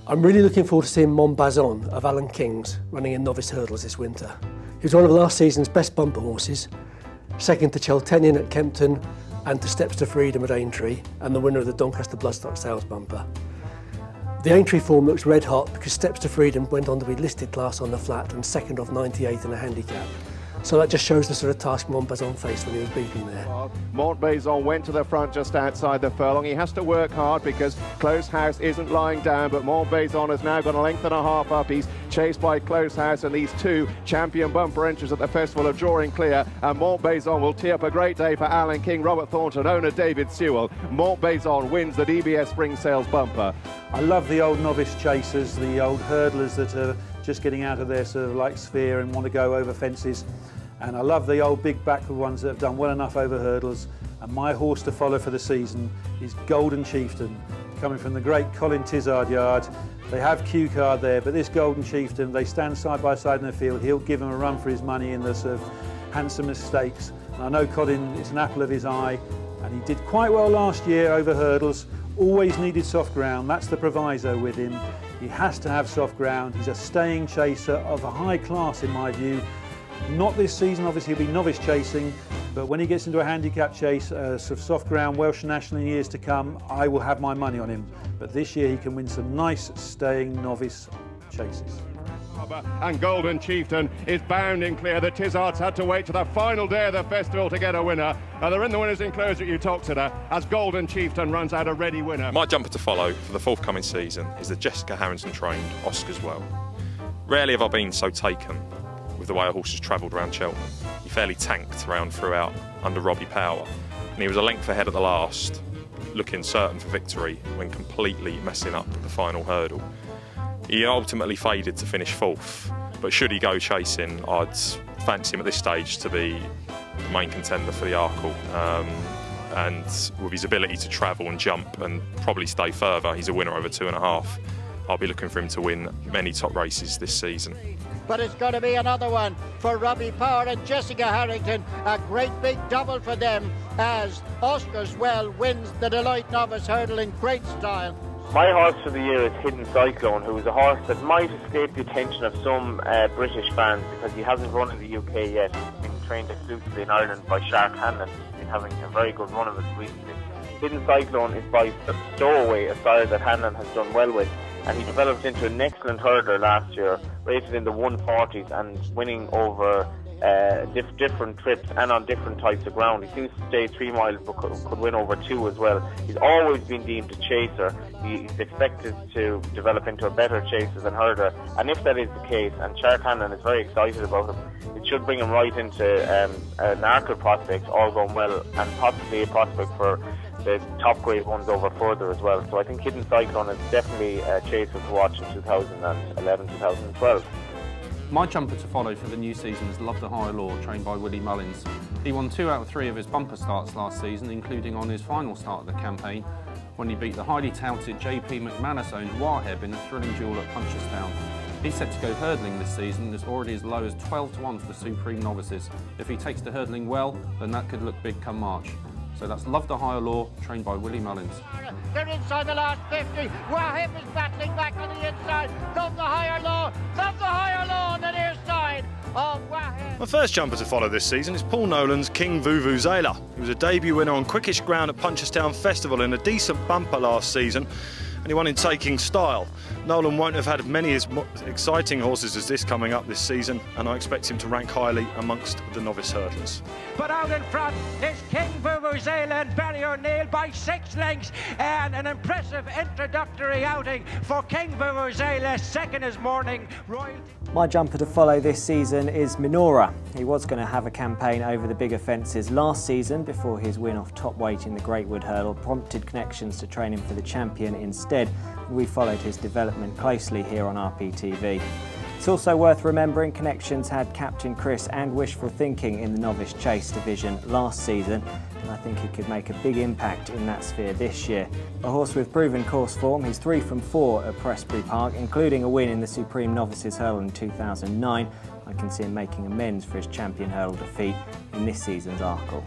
I'm really looking forward to seeing Montbazon of Alan King's running in novice hurdles this winter. He was one of last season's best bumper horses, second to Cheltenham at Kempton and to Steps to Freedom at Aintree, and the winner of the Doncaster Bloodstock Sales bumper. The Aintree form looks red hot because Steps to Freedom went on to be listed class on the flat and second off 98 in a handicap. So that just shows the sort of task Montbazon faced when he was beaten there. Montbazon went to the front just outside the furlong. He has to work hard because Close House isn't lying down, but Montbazon has now got a length and a half up. He's chased by Close House, and these two champion bumper entries at the festival are drawing clear, and Montbazon will tee up a great day for Alan King, Robert Thornton, owner David Sewell. Montbazon wins the DBS Spring Sales bumper. I love the old novice chasers, the old hurdlers that are just getting out of their sort of like sphere and want to go over fences. And I love the old big back ones that have done well enough over hurdles. And my horse to follow for the season is Golden Chieftain, coming from the great Colin Tizzard yard. They have Q card there, but this Golden Chieftain, they stand side by side in the field. He'll give them a run for his money in the sort of handsomest stakes. And I know Colin is an apple of his eye, and he did quite well last year over hurdles. Always needed soft ground. That's the proviso with him. He has to have soft ground. He's a staying chaser of a high class in my view. Not this season, obviously he'll be novice chasing, but when he gets into a handicap chase, sort of soft ground Welsh national in years to come, I will have my money on him. But this year he can win some nice staying novice chases. And Golden Chieftain is bounding clear. The Tizzards had to wait to the final day of the festival to get a winner. They're in the winners' enclosure you talked to there, as Golden Chieftain runs out a ready winner. My jumper to follow for the forthcoming season is the Jessica Harrington trained Oscar's Well. Rarely have I been so taken with the way a horse has travelled around Cheltenham. He fairly tanked around throughout under Robbie Power, and he was a length ahead at the last, looking certain for victory when completely messing up the final hurdle. He ultimately faded to finish fourth, but should he go chasing, I'd fancy him at this stage to be the main contender for the Arkle. And with his ability to travel and jump and probably stay further, he's a winner over 2.5. I'll be looking for him to win many top races this season. But it's going to be another one for Robbie Power and Jessica Harrington. A great big double for them as Oscar's Well wins the Delight Novice Hurdle in great style. My horse for the year is Hidden Cyclone, who is a horse that might escape the attention of some British fans because he hasn't run in the UK yet. He's been trained exclusively in Ireland by Hanlon. He's been having a very good run of it recently. Hidden Cyclone is by Stowaway, a style that Hanlon has done well with. And he developed into an excellent hurdler last year, rated in the 140s and winning over different trips and on different types of ground. He seems to stay 3 miles but could win over 2 as well. He's always been deemed a chaser. He's expected to develop into a better chaser than hurdler, and if that is the case, and Hanlon is very excited about him, it should bring him right into an Arkle prospect, all going well, and possibly a prospect for the top grade ones over further as well. So I think Hidden Cyclone is definitely a chaser to watch in 2011-2012. My jumper to follow for the new season is Love the Higher Law, trained by Willie Mullins. He won 2 out of 3 of his bumper starts last season, including on his final start of the campaign, when he beat the highly touted JP McManus-owned Warheb in a thrilling duel at Punchestown. He's set to go hurdling this season and is already as low as 12-1 for the Supreme Novices. If he takes to hurdling well, then that could look big come March. So that's Love the Higher Law, trained by Willie Mullins. They're inside the last 50. Wahib is battling back on the inside. Love the Higher Law on the near side of Wahib. My first jumper to follow this season is Paul Nolan's King Vuvuzela. He was a debut winner on quickish ground at Punchestown Festival in a decent bumper last season, and he won in taking style. Nolan won't have had many as exciting horses as this coming up this season, and I expect him to rank highly amongst the novice hurdlers. But out in front is King Vuvuzela and Barry O'Neill by 6 lengths, and an impressive introductory outing for King Vuvuzela, second is Morning Royalty. My jumper to follow this season is Minora. He was going to have a campaign over the bigger fences last season before his win off top weight in the Greatwood Hurdle prompted connections to train him for the champion instead. We followed his development closely here on RPTV. It's also worth remembering Connections had Captain Chris and Wishful Thinking in the Novice Chase division last season, and I think he could make a big impact in that sphere this year. A horse with proven course form, he's 3 from 4 at Prestbury Park, including a win in the Supreme Novices Hurdle in 2009. I can see him making amends for his champion hurdle defeat in this season's Arkle.